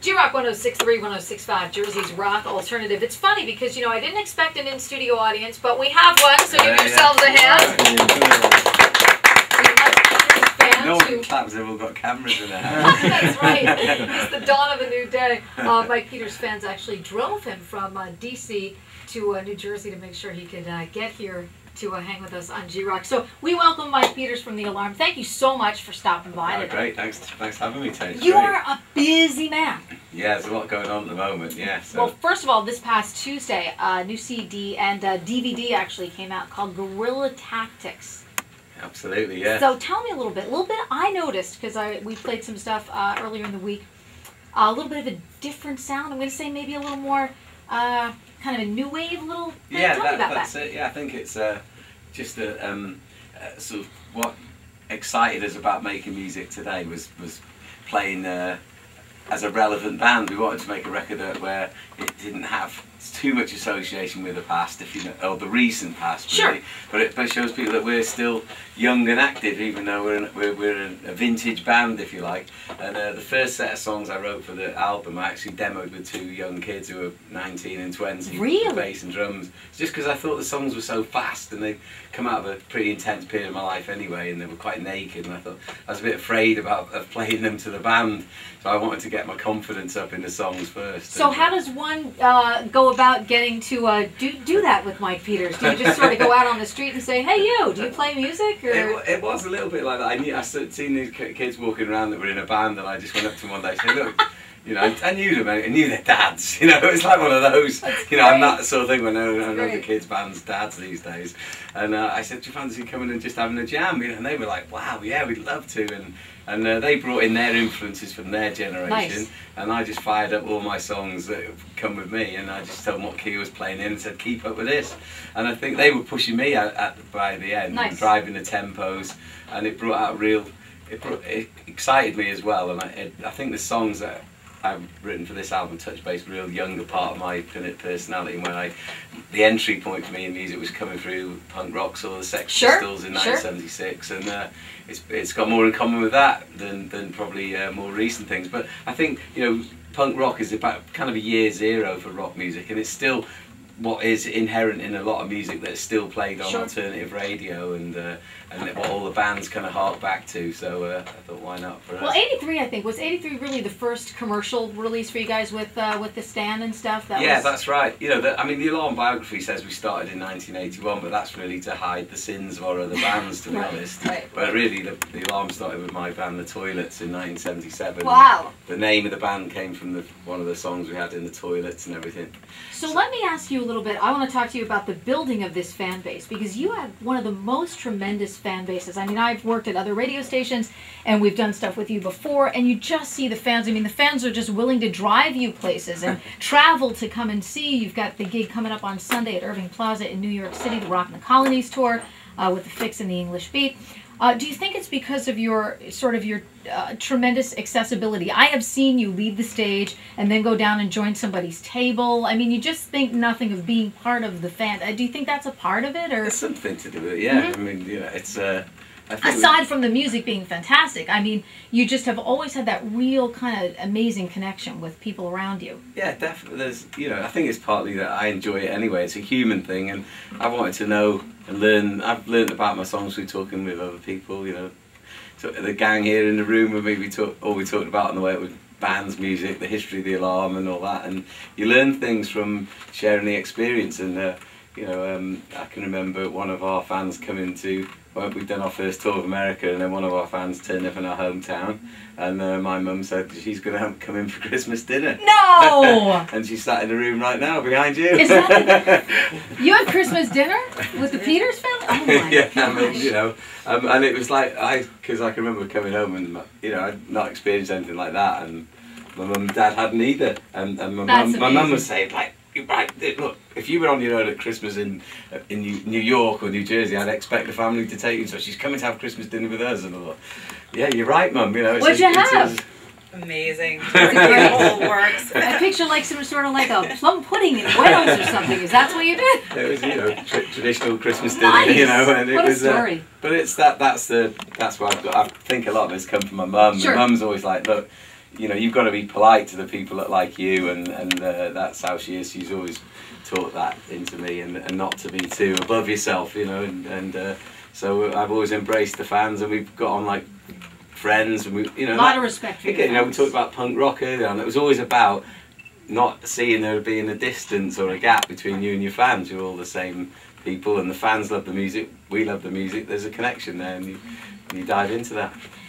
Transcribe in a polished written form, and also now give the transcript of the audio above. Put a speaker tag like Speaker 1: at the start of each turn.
Speaker 1: G-Rock 106.3, 106.5, Jersey's rock alternative. It's funny because, you know, I didn't expect an in-studio audience, but we have one, so give yourselves a hand.
Speaker 2: No one claps, they've all got cameras in their hands.
Speaker 1: That's right. It's the dawn of a new day. Mike Peters fans actually drove him from D.C. to New Jersey to make sure he could get here to hang with us on G-Rock. So we welcome Mike Peters from The Alarm. Thank you so much for stopping by today.
Speaker 2: Great, thanks for having me, Terrie.
Speaker 1: You are a busy man.
Speaker 2: Yeah, there's a lot going on at the moment, yeah. So.
Speaker 1: Well, first of all, this past Tuesday, a new CD and DVD actually came out called Guerrilla Tactics.
Speaker 2: Absolutely, yeah.
Speaker 1: So tell me a little bit I noticed, because we played some stuff earlier in the week, a little bit of a different sound. I'm going to say maybe a little more kind of a new wave, little.
Speaker 2: Yeah,
Speaker 1: tell me about
Speaker 2: that's
Speaker 1: that.
Speaker 2: it. Yeah, I think it's just a sort of what excited us about making music today was playing as a relevant band. We wanted to make a record where it didn't have too much association with the past, if you know, or the recent past, really.
Speaker 1: Sure.
Speaker 2: But it shows people that we're still young and active, even though we're a vintage band, if you like. And the first set of songs I wrote for the album, I actually demoed with two young kids who were 19 and 20.
Speaker 1: Really?
Speaker 2: With bass and drums. It's just because I thought the songs were so fast, and they'd come out of a pretty intense period of my life anyway, and they were quite naked, and I thought I was a bit afraid of playing them to the band, so I wanted to get my confidence up in the songs first.
Speaker 1: So how does one go about getting to do that with Mike Peters? Do you just sort of go out on the street and say, "Hey, you, do you play music?" Or?
Speaker 2: It was a little bit like that. I seen these kids walking around that were in a band, and I just went up to them one day and said, "Look, you know, I knew them, I knew their dads." You know, it's like one of those.
Speaker 1: That's
Speaker 2: you know, I'm that sort of thing when I know the
Speaker 1: great.
Speaker 2: kids' bands' dads these days. And I said, "Do you fancy coming and just having a jam?" You know, and they were like, "Wow, yeah, we'd love to." And they brought in their influences from their generation,
Speaker 1: Nice.
Speaker 2: and I just fired up all my songs that have come with me, and I just told them what key I was playing in and said, "Keep up with this." And I think they were pushing me by the end,
Speaker 1: Nice.
Speaker 2: driving the tempos, and it brought out it excited me as well. And I think the songs that I've written for this album touch base real younger part of my personality, when the entry point for me in music was coming through punk rock, or the Sex Pistols in 1976, and it's got more in common with that than probably more recent things. But I think, you know, punk rock is about kind of a year zero for rock music, and it's still what is inherent in a lot of music that's still played on alternative radio, and what all the bands kind of hark back to. So I thought, why not for us?
Speaker 1: Well, '83, I think, was '83 really the first commercial release for you guys with the stand and stuff?
Speaker 2: Yeah, that's right. You know, I mean, the Alarm biography says we started in 1981, but that's really to hide the sins of our other bands, to be honest.
Speaker 1: Right.
Speaker 2: But really, the Alarm started with my band, The Toilets, in 1977.
Speaker 1: Wow.
Speaker 2: The name of the band came from one of the songs we had in the toilets and everything.
Speaker 1: So let me ask you a little bit. I want to talk to you about the building of this fan base, because you have one of the most tremendous fan bases. I mean, I've worked at other radio stations, and we've done stuff with you before, and you just see the fans. I mean, the fans are just willing to drive you places and travel to come and see. You've got the gig coming up on Sunday at Irving Plaza in New York City, the Rock and the Colonies tour with the Fix and the English Beat. Do you think it's because of your tremendous accessibility? I have seen you leave the stage and then go down and join somebody's table. I mean, you just think nothing of being part of the fan. Do you think that's a part of it, or?
Speaker 2: There's something to do with it, yeah. I mean, you know, it's. I think
Speaker 1: aside from the music being fantastic, I mean, you just have always had that real kind of amazing connection with people around you.
Speaker 2: Yeah, definitely. There's, you know, I think it's partly that I enjoy it anyway. It's a human thing, and I wanted to know and learn. I've learned about my songs through talking with other people. You know, so the gang here in the room, where we talked about on the way up with bands, music, the history of the Alarm, and all that. And you learn things from sharing the experience. And you know, I can remember one of our fans coming to. We'd done our first tour of America, and then one of our fans turned up in our hometown, and my mum said she's going to come in for Christmas dinner.
Speaker 1: No!
Speaker 2: And she's sat in the room right now behind you.
Speaker 1: Is that you had Christmas dinner with the Peters family? Oh my
Speaker 2: yeah,
Speaker 1: gosh.
Speaker 2: I mean, you know, and it was like because I can remember coming home and you know I'd not experienced anything like that, and my mum and dad hadn't either, and my mum was saying like. Right, look, if you were on your own at Christmas in New York or New Jersey, I'd expect the family to take you, so she's coming to have Christmas dinner with us. And I thought, yeah, you're right, Mum. You know,
Speaker 1: what'd you have?
Speaker 3: Amazing. It all works.
Speaker 1: I picture like some sort of like a plum pudding in Wales or something. Is that what you did?
Speaker 2: It was, you know, traditional Christmas dinner,
Speaker 1: nice.
Speaker 2: you know, and
Speaker 1: what
Speaker 2: it was.
Speaker 1: A story.
Speaker 2: But it's that's why I've got. I think a lot of it's come from my mum.
Speaker 1: Sure.
Speaker 2: My mum's always like, look. you know, you've got to be polite to the people that like you, and that's how she is. She's always taught that into me, and not to be too above yourself, you know, and so I've always embraced the fans, and we've got on like friends, and we, you know,
Speaker 1: a lot of respect for
Speaker 2: again,
Speaker 1: your
Speaker 2: you know, we
Speaker 1: fans.
Speaker 2: talked about punk rock earlier, and it was always about not seeing there being a distance or a gap between you and your fans. You're all the same people, and the fans love the music, we love the music, there's a connection there, and you dive into that.